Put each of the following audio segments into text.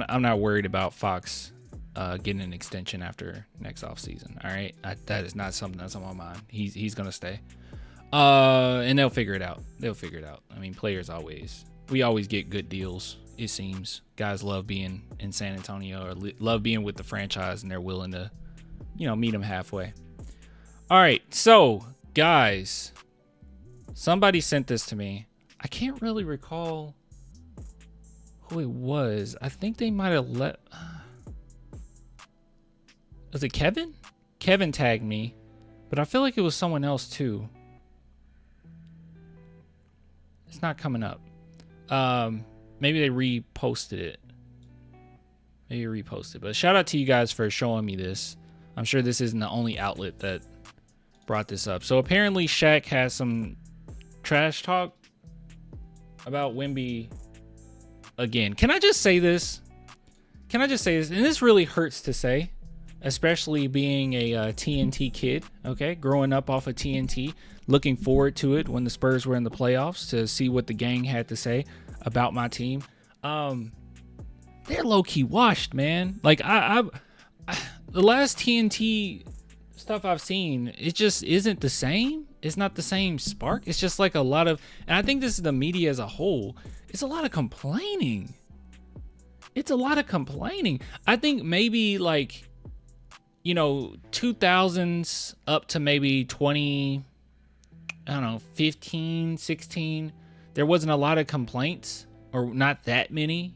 I'm not worried about Fox getting an extension after next offseason. All right, that is not something that's on my mind. He's gonna stay. And they'll figure it out. I mean, we always get good deals. It seems guys love being in San Antonio or love being with the franchise, and they're willing to, meet them halfway. All right, so guys, somebody sent this to me. I can't really recall who it was. I think they might have was it Kevin? Kevin tagged me, but I feel like it was someone else too. It's not coming up. Maybe they reposted it. But shout out to you guys for showing me this. I'm sure this isn't the only outlet that brought this up. So apparently Shaq has some trash talk about Wemby again. Can I just say this? And this really hurts to say, especially being a TNT kid, okay? Growing up off of TNT, looking forward to it when the Spurs were in the playoffs to see what the gang had to say about my team. They're low-key washed, man. Like, the last TNT stuff I've seen, it just isn't the same. It's not the same spark. It's just like a lot of, and I think this is the media as a whole, it's a lot of complaining. I think maybe like, 2000s up to maybe 15, 16, there wasn't a lot of complaints, or not that many,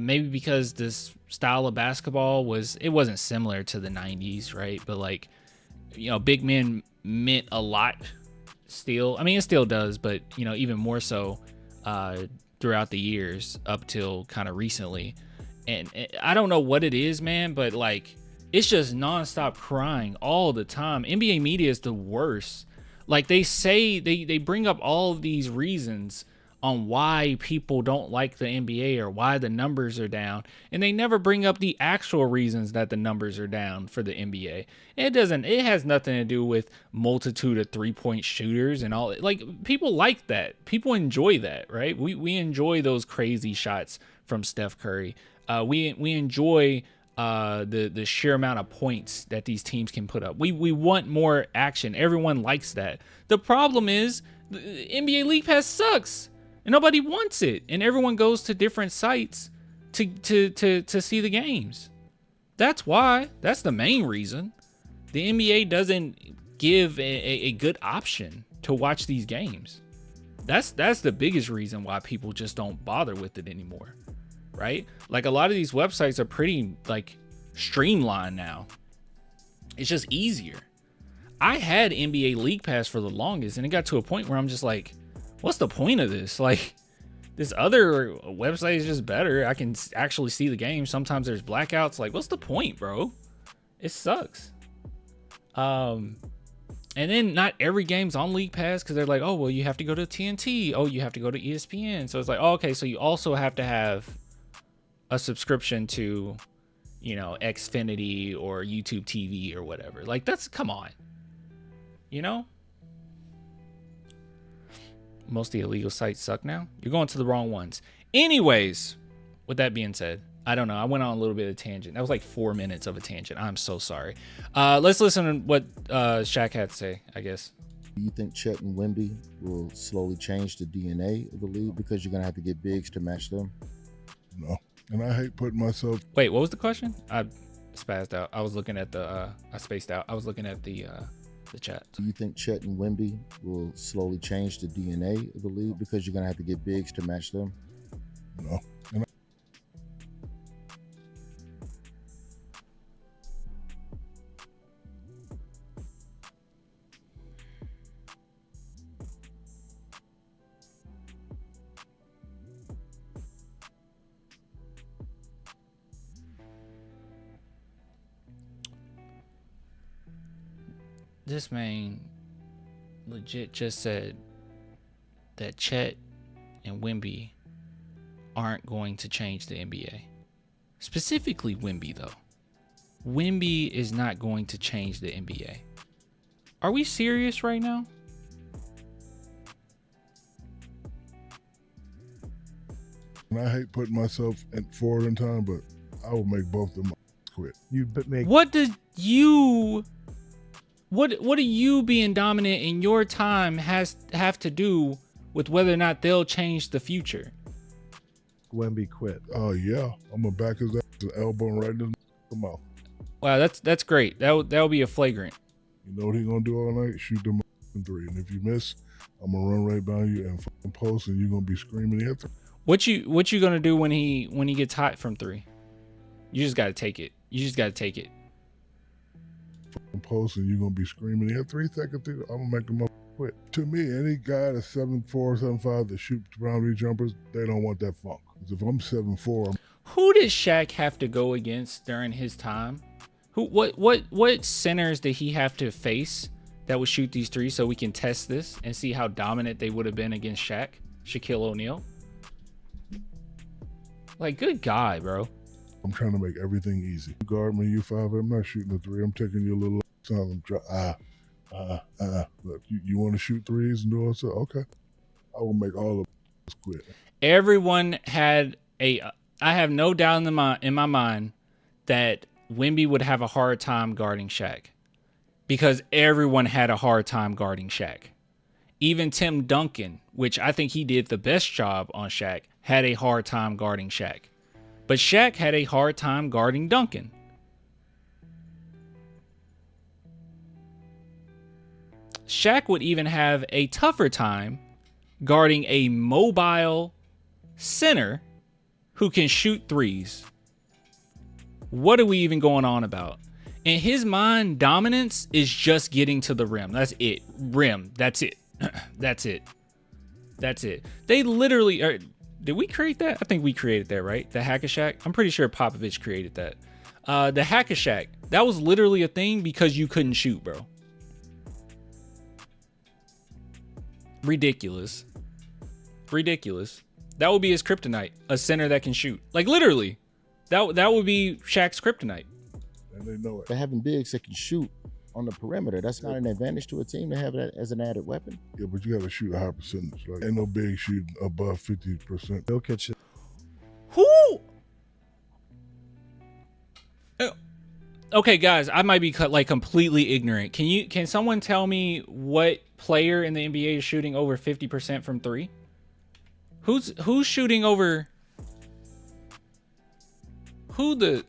maybe because this style of basketball wasn't similar to the 90s, right? But like, big men meant a lot still. I mean, it still does, but even more so throughout the years up till kind of recently. And I don't know what it is, man, but like, it's just nonstop crying all the time. NBA media is the worst. Like, they say, they bring up all of these reasons on why people don't like the NBA or why the numbers are down, and they never bring up the actual reasons that the numbers are down for the NBA. It has nothing to do with multitude of 3-point shooters and all. Like, people like that. People enjoy that, right? We enjoy those crazy shots from Steph Curry. We enjoy the sheer amount of points that these teams can put up. We want more action. Everyone likes that. The problem is the NBA League Pass sucks. And nobody wants it, and everyone goes to different sites to see the games. That's why. That's the main reason. The NBA doesn't give a good option to watch these games. That's the biggest reason why people just don't bother with it anymore, right? Like, a lot of these websites are pretty like streamlined now. It's just easier. I had NBA League Pass for the longest, and it got to a point where I'm just like, what's the point of this? Like, this other website is just better. I can actually see the game. Sometimes there's blackouts. Like, what's the point, bro? It sucks. And then not every game's on League Pass because they're like, oh, well, you have to go to TNT. Oh, you have to go to ESPN. So it's like, oh, okay, so you also have to have a subscription to, Xfinity or YouTube TV or whatever. Like, come on. Most of the illegal sites suck now. You're going to the wrong ones. Anyways, with that being said, I don't know. I went on a little bit of a tangent. That was like 4 minutes of a tangent. I'm so sorry. Let's listen to what Shaq had to say, I guess. Do you think Chet and Wemby will slowly change the DNA of the league because you're going to have to get bigs to match them? No. And I hate putting myself... Wait, what was the question? I spazzed out. I was looking at I spaced out. I was looking at the chat. Do you think Chet and Wemby will slowly change the DNA of the league because you're going to have to get bigs to match them? No. This man legit just said that Chet and Wemby aren't going to change the NBA. Specifically Wemby, though. Wemby is not going to change the NBA. Are we serious right now? And I hate putting myself forward in time, but I will make both of them quit. What do you being dominant in your time have to do with whether or not they'll change the future? Wemby quit. Oh yeah, I'm gonna back his ass, his elbow right in his mouth. Wow, that's great. That'll be a flagrant. You know what he gonna do all night? Shoot them three, and if you miss, I'm gonna run right by you and fucking post, and you're gonna be screaming at them. What you gonna do when he gets hot from three? You just gotta take it. You just gotta take it. Post, and you're gonna be screaming. He had 3 seconds. I'm gonna make them up quit. To me, any guy that's 7'4", 7'5" that shoots boundary jumpers, they don't want that funk. 'Cause if I'm 7'4", Who did Shaq have to go against during his time? What centers did he have to face that would shoot these threes so we can test this and see how dominant they would have been against Shaq, Shaquille O'Neal? Like, good guy, bro. I'm trying to make everything easy. You guard me, you 5'8", I'm not shooting a 3. I'm taking your little son. Look, you want to shoot threes and do all that? Okay. I will make all of us quit. Everyone had I have no doubt in my mind that Wemby would have a hard time guarding Shaq, because everyone had a hard time guarding Shaq. Even Tim Duncan, which I think he did the best job on Shaq, had a hard time guarding Shaq. But Shaq had a hard time guarding Duncan. Shaq would even have a tougher time guarding a mobile center who can shoot threes. What are we even going on about? In his mind, dominance is just getting to the rim. That's it. Rim. That's it. That's it. That's it. They literally... Did we create that? I think we created that, right? The Hack-a-Shack? I'm pretty sure Popovich created that. The Hack-a-Shack. That was literally a thing because you couldn't shoot, bro. Ridiculous. Ridiculous. That would be his kryptonite. A center that can shoot. Like, literally. That would be Shaq's kryptonite. And they know it. But having bigs that can shoot on the perimeter, that's not an advantage to a team to have that as an added weapon. Yeah, but you got to shoot a high percentage. Like, ain't no big shooting above 50%. Jokic. Who? Okay, guys, I might be completely ignorant. Can someone tell me what player in the NBA is shooting over 50% from three? Who's shooting over? Who the?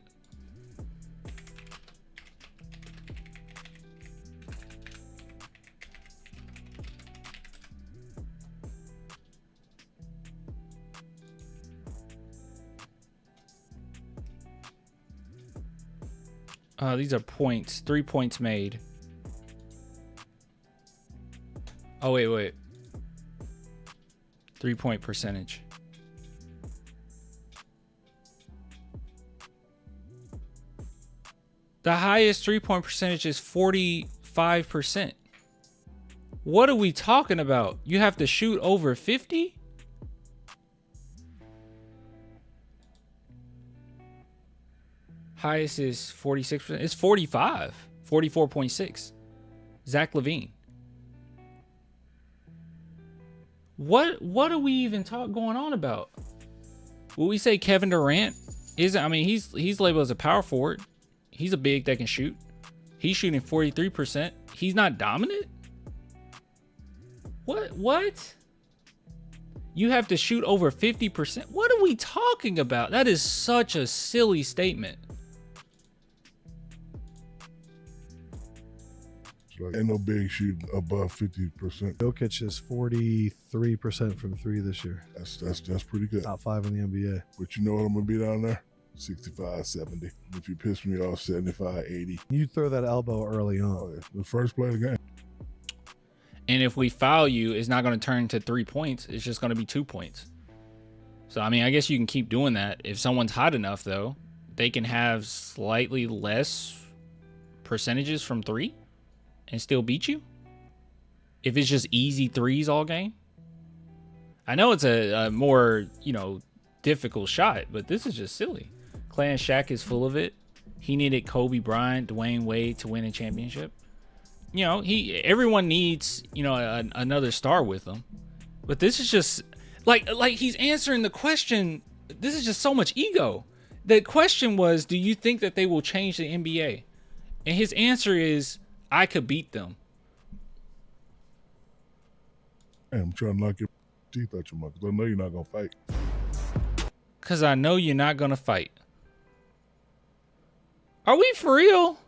These are points. 3 points made. Oh, wait. 3-point percentage. The highest 3-point percentage is 45%. What are we talking about? You have to shoot over 50? Highest is 46%. It's 45. 44.6. Zach LaVine. What are we even going on about? Will we say Kevin Durant isn't? I mean, he's labeled as a power forward. He's a big that can shoot. He's shooting 43%. He's not dominant? What? You have to shoot over 50%? What are we talking about? That is such a silly statement. Like, ain't no big shooting above 50%. Jokic is 43% from three this year. That's pretty good. Top 5 in the NBA. But you know what I'm gonna be down there? 65, 70. If you piss me off, 75, 80. You throw that elbow early on. Oh, yeah. The first play of the game. And if we foul you, it's not going to turn to 3 points. It's just going to be 2 points. So, I mean, I guess you can keep doing that. If someone's hot enough, though, they can have slightly less percentages from three and still beat you. If it's just easy threes all game. I know it's a more, difficult shot, but this is just silly. Clan Shaq is full of it. He needed Kobe Bryant, Dwayne Wade to win a championship. Everyone needs, another star with them. But this is just like he's answering the question this is just so much ego. The question was, do you think that they will change the NBA? And his answer is, I could beat them. Hey, I'm trying to knock your teeth out your mouth because I know you're not going to fight. Because I know you're not going to fight. Are we for real?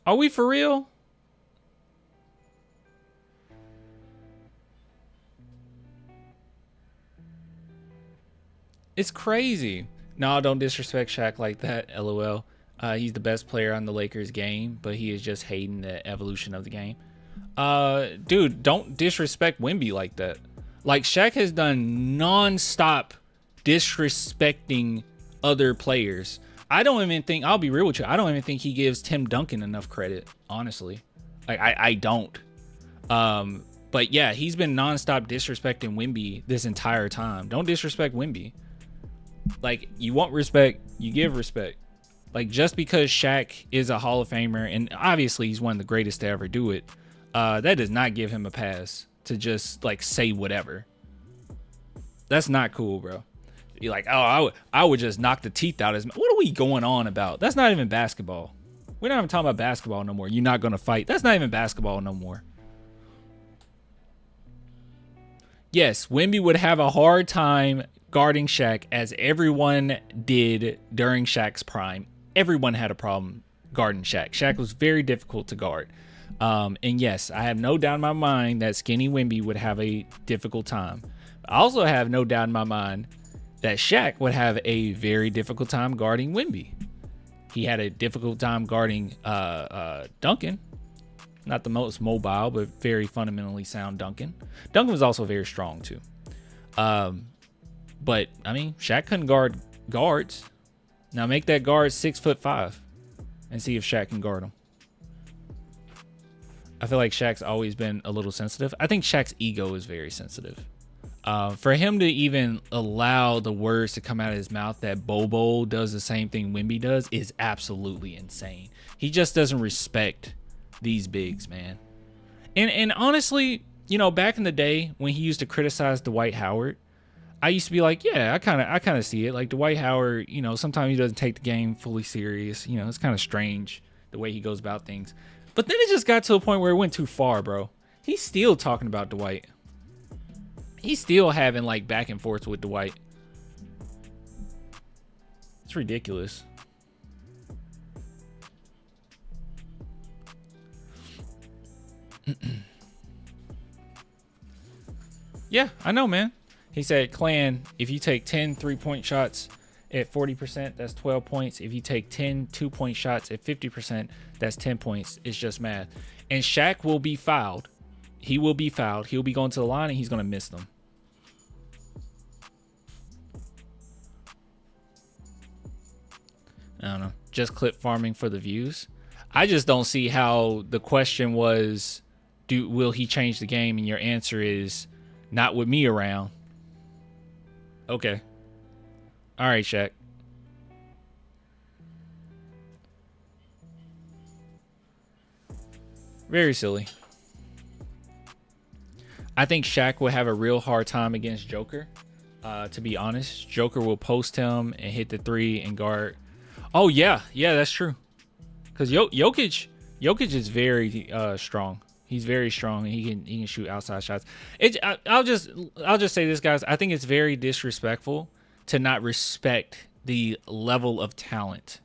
Are we for real? It's crazy. No, don't disrespect Shaq like that, LOL. He's the best player on the Lakers game, but he is just hating the evolution of the game. Dude, don't disrespect Wemby like that. Like, Shaq has done non-stop disrespecting other players. I don't even think, I'll be real with you, I don't even think he gives Tim Duncan enough credit, honestly. Like, I don't. But yeah, he's been non-stop disrespecting Wemby this entire time. Don't disrespect Wemby. Like, you want respect, you give respect. Like, just because Shaq is a Hall of Famer, and obviously he's one of the greatest to ever do it, that does not give him a pass to just, like, say whatever. That's not cool, bro. You're like, oh, I would just knock the teeth out of his mouth. What are we going on about? That's not even basketball. We're not even talking about basketball no more. You're not going to fight. That's not even basketball no more. Yes, Wemby would have a hard time guarding Shaq, as everyone did during Shaq's prime. Everyone had a problem guarding Shaq. Shaq was very difficult to guard. And yes, I have no doubt in my mind that skinny Wemby would have a difficult time. I also have no doubt in my mind that Shaq would have a very difficult time guarding Wemby. He had a difficult time guarding Duncan. Not the most mobile, but very fundamentally sound Duncan. Duncan was also very strong too. But I mean, Shaq couldn't guard guards. Now make that guard 6'5" and see if Shaq can guard him. I feel like Shaq's always been a little sensitive. I think Shaq's ego is very sensitive. For him to even allow the words to come out of his mouth that Bobo does the same thing Wemby does is absolutely insane. He just doesn't respect these bigs, man. And honestly, you know, back in the day when he used to criticize Dwight Howard, I used to be like, yeah, I kind of see it. Like, Dwight Howard, you know, sometimes he doesn't take the game fully serious. You know, it's kind of strange the way he goes about things. But then it just got to a point where it went too far, bro. He's still talking about Dwight. He's still having, like, back and forth with Dwight. It's ridiculous. Yeah, I know, man. He said, Clan, if you take 10 3-point shots at 40%, that's 12 points. If you take 10 2-point shots at 50%, that's 10 points. It's just math. And Shaq will be fouled. He will be fouled. He'll be going to the line, and he's going to miss them. I don't know. Just clip farming for the views. I just don't see how the question was, will he change the game? And your answer is, not with me around. Okay. All right, Shaq. Very silly. I think Shaq will have a real hard time against Joker. To be honest, Joker will post him and hit the three and guard. Oh yeah, that's true. Because Jokic is very strong. He's very strong, and he can shoot outside shots. I'll just say this, guys. I think it's very disrespectful to not respect the level of talent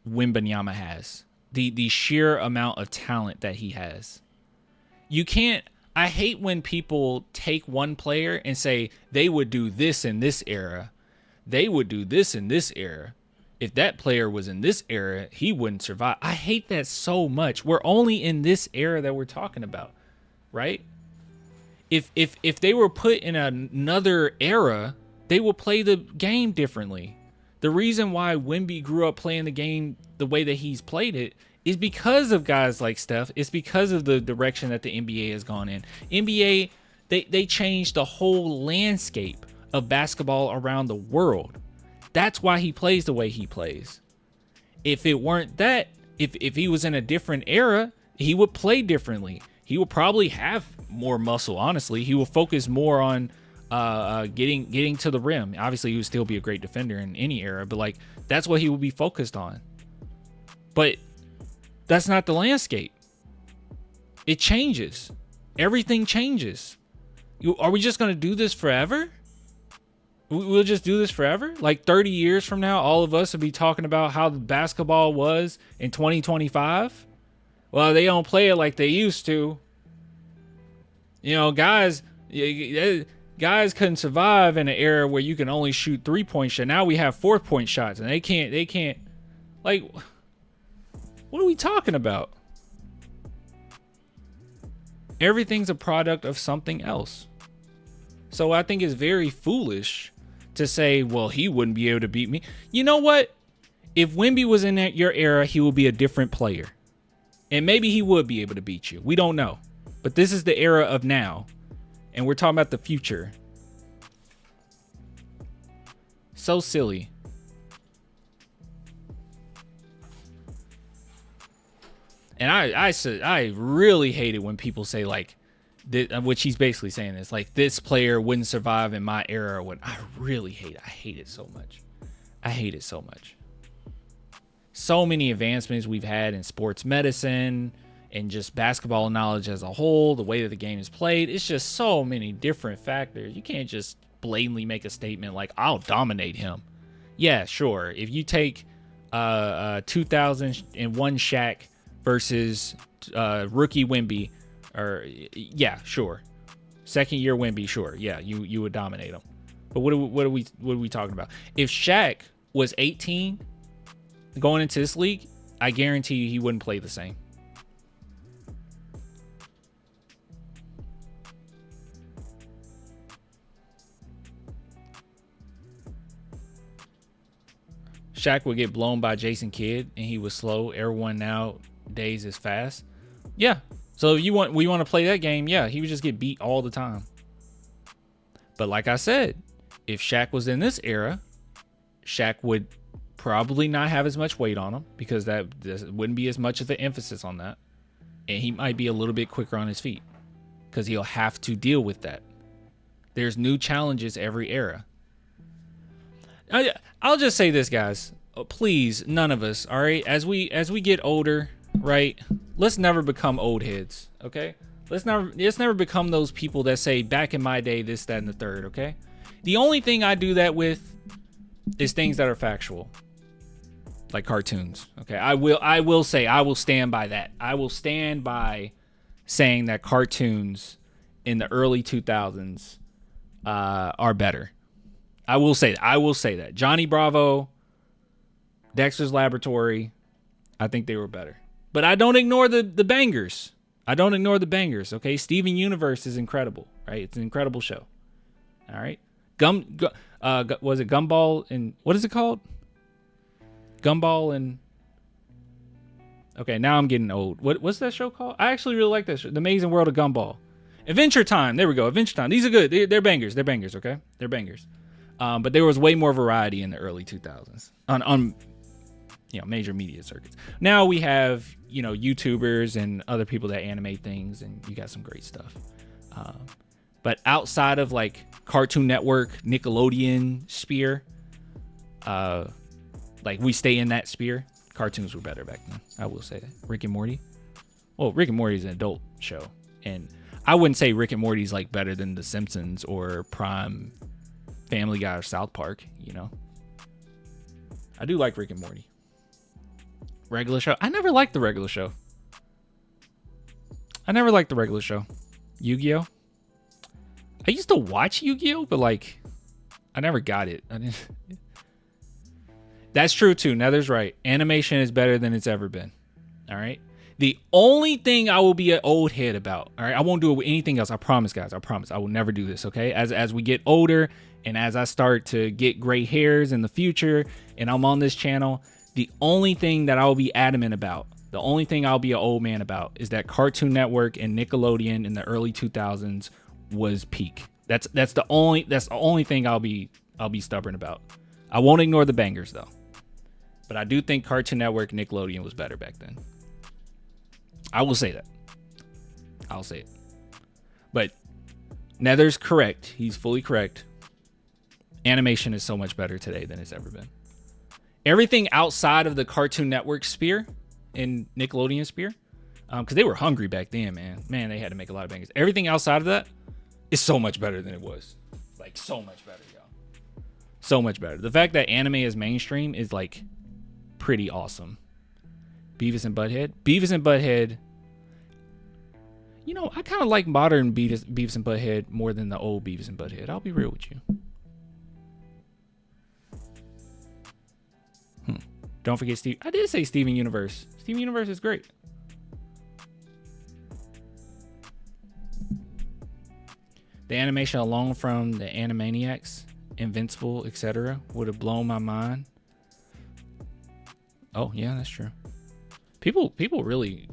Wembanyama has. The sheer amount of talent that he has. You can't. I hate when people take one player and say they would do this in this era. They would do this in this era. If that player was in this era, he wouldn't survive. I hate that so much. We're only in this era that we're talking about, right? If they were put in another era, they will play the game differently. The reason why Wemby grew up playing the game the way that he's played it is because of guys like Steph. It's because of the direction that the NBA has gone in. NBA, they changed the whole landscape of basketball around the world. That's why he plays the way he plays. If it weren't that, if he was in a different era, he would play differently. He would probably have more muscle. Honestly, he will focus more on getting to the rim. Obviously, he would still be a great defender in any era, but like that's what he will be focused on. But that's not the landscape. It changes. Everything changes. Are we just going to do this forever? We'll just do this forever? Like 30 years from now, all of us will be talking about how the basketball was in 2025? Well, they don't play it like they used to. You know, guys couldn't survive in an era where you can only shoot 3-point shots. Now we have 4-point shots, and they can't. Like, what are we talking about? Everything's a product of something else. So I think it's very foolish to say, well, he wouldn't be able to beat me. You know what? If Wemby was in your era, he would be a different player. And maybe he would be able to beat you. We don't know. But this is the era of now. And we're talking about the future. So silly. And I really hate it when people say like, which he's basically saying is like, this player wouldn't survive in my era. I really hate it. I hate it so much. I hate it so much. So many advancements we've had in sports medicine and just basketball knowledge as a whole, the way that the game is played. It's just so many different factors. You can't just blatantly make a statement like, I'll dominate him. Yeah, sure. If you take 2001 Shaq versus rookie Wemby, or yeah, sure. Second year Wemby, sure. Yeah, you would dominate him. But what are we talking about? If Shaq was 18 going into this league, I guarantee you he wouldn't play the same. Shaq would get blown by Jason Kidd, and he was slow. Everyone nowadays is fast. Yeah. So if we want to play that game, yeah, he would just get beat all the time. But like I said, if Shaq was in this era, Shaq would probably not have as much weight on him because there wouldn't be as much of an emphasis on that. And he might be a little bit quicker on his feet because he'll have to deal with that. There's new challenges every era. I'll just say this, guys. Please, none of us, all right? As we get older, right? Let's never become old heads, okay? Let's never become those people that say, back in my day, this, that, and the third, okay? The only thing I do that with is things that are factual, like cartoons, okay? I will stand by that. I will stand by saying that cartoons in the early 2000s are better. I will say that. Johnny Bravo, Dexter's Laboratory, I think they were better. But I don't ignore the bangers. I don't ignore the bangers, okay? Steven Universe is incredible, right? It's an incredible show. All right? Was it Gumball and... What is it called? Gumball and... Okay, now I'm getting old. What's that show called? I actually really like that show. The Amazing World of Gumball. Adventure Time. There we go. Adventure Time. These are good. They're bangers. They're bangers, okay? They're bangers. But there was way more variety in the early 2000s on major media circuits. Now we have, YouTubers and other people that animate things, and you got some great stuff. But outside of like Cartoon Network, Nickelodeon sphere, like we stay in that sphere, cartoons were better back then. I will say that. Rick and Morty. Well, Rick and Morty is an adult show, and I wouldn't say Rick and Morty is like better than The Simpsons or Prime, Family Guy, or South Park. I do like Rick and Morty. Regular show. I never liked the regular show. Yu-Gi-Oh. I used to watch Yu-Gi-Oh, but like, I never got it. I didn't. That's true too. Nether's right. Animation is better than it's ever been. All right. The only thing I will be an old head about. All right. I won't do it with anything else. I promise, guys. I promise. I will never do this. Okay. As we get older and as I start to get gray hairs in the future and I'm on this channel, the only thing that I will be adamant about, the only thing I'll be an old man about is that Cartoon Network and Nickelodeon in the early 2000s was peak. That's the only thing I'll be stubborn about. I won't ignore the bangers though. But I do think Cartoon Network and Nickelodeon was better back then. I will say that. I'll say it. But Nether's correct. He's fully correct. Animation is so much better today than it's ever been. Everything outside of the Cartoon Network sphere and Nickelodeon sphere, because they were hungry back then, man. Man, they had to make a lot of bangers. Everything outside of that is so much better than it was. Like, so much better, y'all. So much better. The fact that anime is mainstream is, like, pretty awesome. Beavis and Butthead. Beavis and Butthead. You know, I kind of like modern Beavis and Butthead more than the old Beavis and Butthead. I'll be real with you. Don't forget Steve. I did say Steven Universe. Steven Universe is great. The animation alone from the Animaniacs, Invincible, etc. would have blown my mind. Oh, yeah, that's true. People really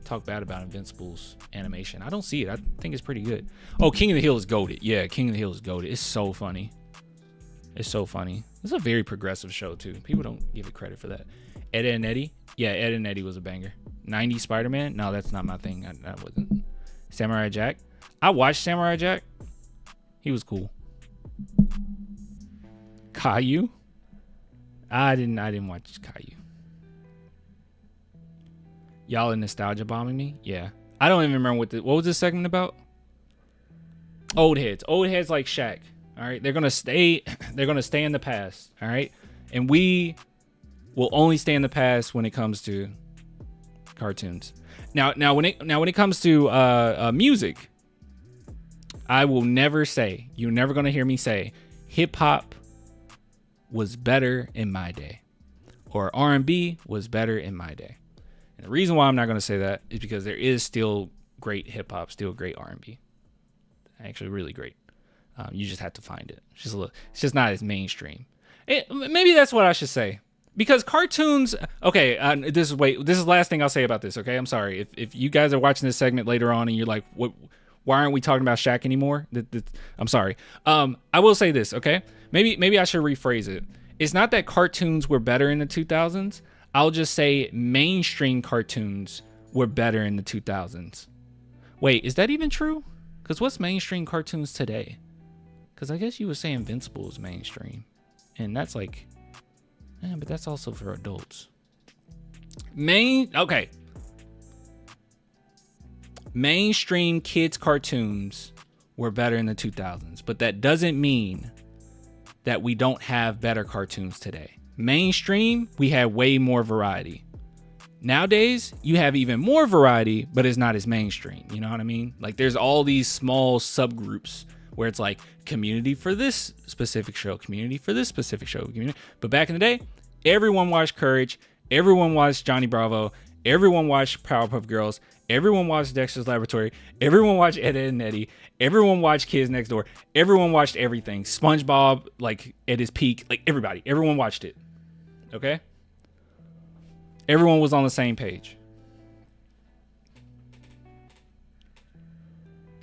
talk bad about Invincible's animation. I don't see it. I think it's pretty good. Oh, King of the Hill is goated. Yeah, King of the Hill is goated. It's so funny. It's so funny. It's a very progressive show, too. People don't give it credit for that. Ed, Edd and Eddy. Yeah, Ed and Eddy was a banger. 90s Spider-Man. No, that's not my thing. That wasn't. Samurai Jack. I watched Samurai Jack. He was cool. Caillou. I didn't watch Caillou. Y'all are nostalgia bombing me? Yeah. I don't even remember what was this segment about? Old heads. Old heads like Shaq. All right. They're gonna stay in the past. All right. And we will only stay in the past when it comes to cartoons. Now when it comes to music, I will never say, you're never gonna hear me say hip hop was better in my day, or R&B was better in my day. And the reason why I'm not going to say that is because there is still great hip hop, still great R&B, actually really great. You just have to find it. It's just not as mainstream. Maybe that's what I should say, because cartoons. Okay, this is the last thing I'll say about this. Okay, I'm sorry if you guys are watching this segment later on and you're like, what? Why aren't we talking about Shaq anymore? I'm sorry. I will say this. Okay, maybe I should rephrase it. It's not that cartoons were better in the 2000s. I'll just say mainstream cartoons were better in the 2000s. Wait, is that even true? Because what's mainstream cartoons today? Because I guess you would say Invincible is mainstream. And that's like, but that's also for adults. Okay. Mainstream kids cartoons were better in the 2000s. But that doesn't mean that we don't have better cartoons today. Mainstream, we have way more variety. Nowadays, you have even more variety, but it's not as mainstream. You know what I mean? Like, there's all these small subgroups where it's like community for this specific show, community for this specific show. But back in the day, everyone watched Courage, everyone watched Johnny Bravo, everyone watched Powerpuff Girls, everyone watched Dexter's Laboratory, everyone watched Ed, Edd and Eddy, everyone watched Kids Next Door, everyone watched everything. SpongeBob, like, at his peak, like, everyone watched it. Okay? Everyone was on the same page.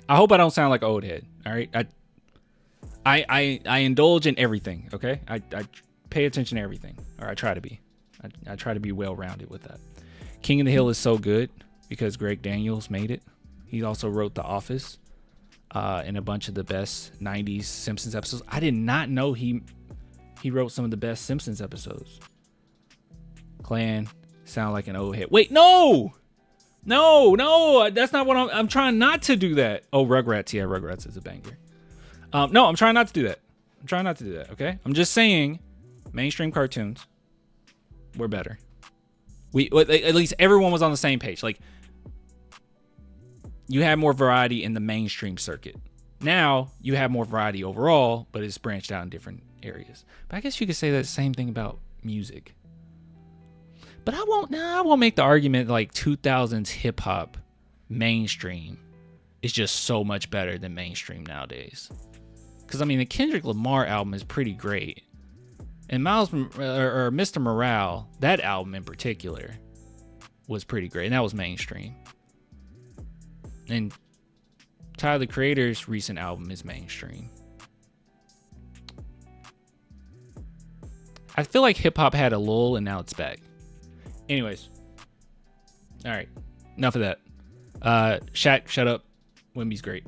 I hope I don't sound like an old head. All right? I indulge in everything. Okay? I pay attention to everything. Or I try to be. I try to be well-rounded with that. King of the Hill is so good because Greg Daniels made it. He also wrote The Office and a bunch of the best 90s Simpsons episodes. I did not know he wrote some of the best Simpsons episodes. Clan, sound like an old head. Wait, no, that's not what I'm trying not to do that. Oh, Rugrats. Yeah, Rugrats is a banger. No, I'm trying not to do that. Okay. I'm just saying mainstream cartoons were better. At least everyone was on the same page. Like, you had more variety in the mainstream circuit. Now you have more variety overall, but it's branched out in different areas. But I guess you could say that same thing about music. But I won't make the argument like 2000s hip hop mainstream is just so much better than mainstream nowadays. Because I mean, the Kendrick Lamar album is pretty great, and Mr. Morale, that album in particular, was pretty great, and that was mainstream. And Tyler the Creator's recent album is mainstream. I feel like hip hop had a lull and now it's back. Anyways, all right, enough of that. Shaq, shut up. Wemby's great.